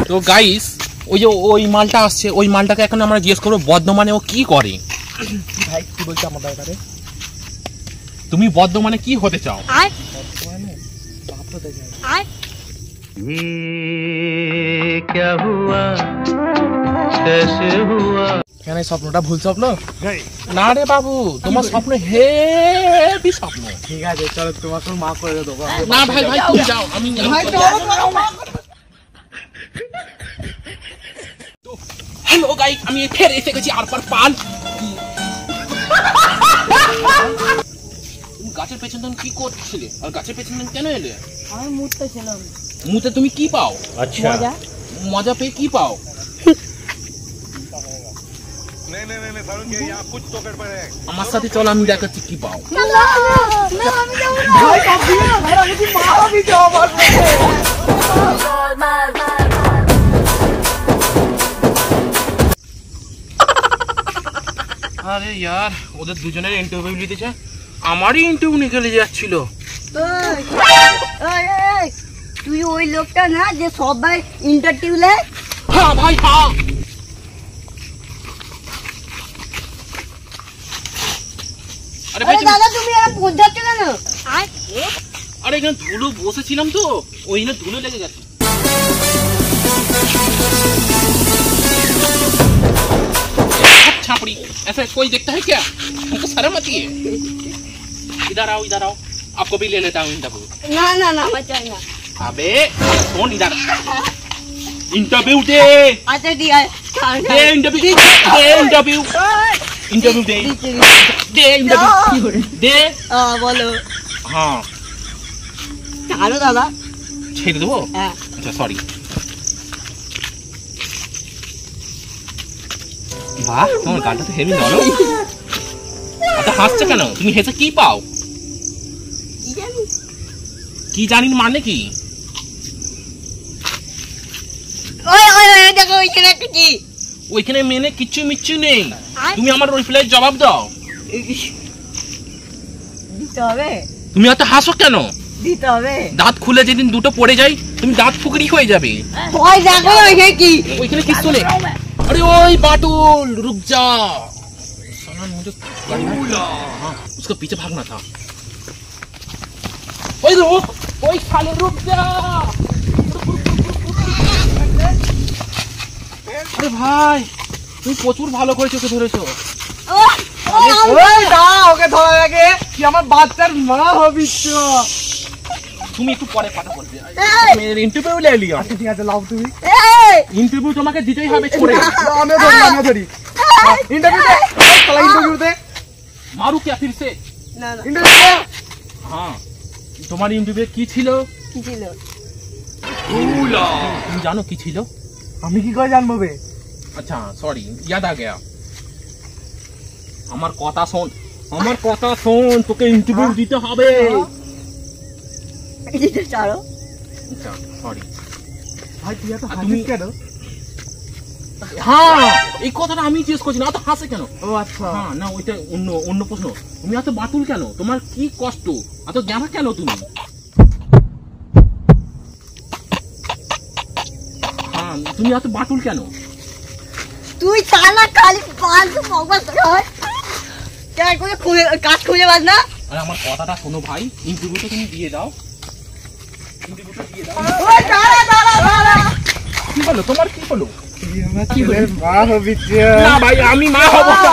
তো গাইস ওই যে ওই মালটা আসছে, ওই মালটাকে এখন আমরা জিজ্ঞেস করবো বর্ধমানে ও কি করে। ভাই কি বলছো আমার ব্যাপারে? তুমি বর্ধমানে কি হতে চাও? বর্ধমানে বাপ হতে চাই। क्या हुआ कैसे हुआ? কেন এই স্বপ্নটা ভুল স্বপ্ন? না রে বাবু, তোমার স্বপ্ন হেভি স্বপ্ন। ঠিক আছে চলো তোমাকে মাফ করে দেবো। না ভাই ভাই তুমি যাও, আমি হ্যালো গাইস, আমি ফের এসে গেছি আর পার পান। তুমি গাছের পেছন তুমি কি করছিলে আর গাছের পেছন কেন এলে? আমি মুততে ছিলাম। মুতে তুমি কি পাও? अच्छा মজা পেয়ে কি পাও? আমার সাথে চলো, আমি দেখাচ্ছি কি পাও। আরে यार, ওদের দুজনের ইন্টারভিউ নিতেছে, আমারই ইন্টারভিউ নিয়ে যাচ্ছিল। তুই ওই লোকটা না যে সবাই ইন্টারভিউ নেয়? হ্যাঁ ভাই হ্যাঁ। আরে ভাই দাদা তুমি এরা পৌঁছাচ্ছ কেন? আরে এখানে ধুলো বসেছিলাম তো, ওই না ধুলো লেগে গেছে। छापड़ी ऐसा कोई देखता है क्या? हमको शर्म आती है। इधर आओ, आपको भी ले लेता हूँ इंटरव्यू। না ना ना मैं चाই না। अबे कौन इधर? इंटरव्यू दे। আচ্ছা ঠিক আছে दे इंटरव्यू दे। इंटरव्यू दे इंटरव्यू दे। বলো। हाँ ছাড়ো দাদা। ছেড়ে দেবো? হ্যাঁ আচ্ছা সরি। বাহ, তোমার গানটা তো হেভি নরম। আচ্ছা হাসছে কেন? তুমি হেসে কি পাও? কি জানি মানে কি? ওই ওই ওই দেখো ওইখানে একটা কি? ওইখানে মেনে কিচ্ছু মিচ্ছু নেই। তুমি আমার রিপ্লাই জবাব দাও। দিতে হবে? তুমি এত হাসো কেন? দিতে হবে? দাঁত খুলে যেদিন দুটো পড়ে যায় তুমি দাঁত ফুকরি হয়ে যাবে। ওই দেখো ওইখানে কি? ওইখানে কিচ্ছু নেই। अरे ओए बाटुल रुक जा, साला मुझे हाँ, उसका पीछे भागना था। ओए रुक, ओए साले रुक जा। अरे भाई তুমি প্রচুর ভালো করে চোখে ধরেছো। ওই দাও ওকে ধরা লাগে কি আমার বাচ্চার মা হবি তো। তুমি একটু পরে কথা বলবে। মেরে ইন্টারভিউ ले लिया। আচ্ছা ঠিক আছে লাও তুমি। ইন্টারভিউ তোমাকে দিতেই হবে ছোড়ে। আমি ধরি ইন্টারভিউ দে, চলা ইন্টারভিউ দে। मारू क्या फिर से? না না ইন্টারভিউ দে। हाँ তোমার ইন্টারভিউ কি ছিল? কি ছিল? তুমি জানো কি ছিল? আমি কি করে জানবো বে? अच्छा सॉरी याद आ गया। আমার কথা শোন, তোকে ইন্টারভিউ দিতে হবে। দিতে চাও? আচ্ছা সরি ভাই তুই এত আর হাসিস তুমি- কেন? হ্যাঁ এই কথাটা আমি জিজ্ঞেস করছি না, তো হাসে কেন? ও আচ্ছা হ্যাঁ না ওইটা অন্য প্রশ্ন। তুমি এত বাতুল কেন? তোমার কি কষ্ট? এত জ্ঞানা কেন তুমি? হ্যাঁ তুমি এত বাতুল কেন? তুই সালা খালি পাঁচ ভগবান হয় কেন করে কাজ খুঁজে পাস না? আরে আমার কথাটা শোনো ভাই, ইন্টারভিউটা তুমি দিয়ে দাও। ইন্টারভিউটা দিয়ে দাও। ওই দাঁড়া দাঁড়া দাঁড়া। কি হলো তোমার? কি হলো? তুই আমার ছেলের মা হবি তো। না ভাই আমি মা হব না।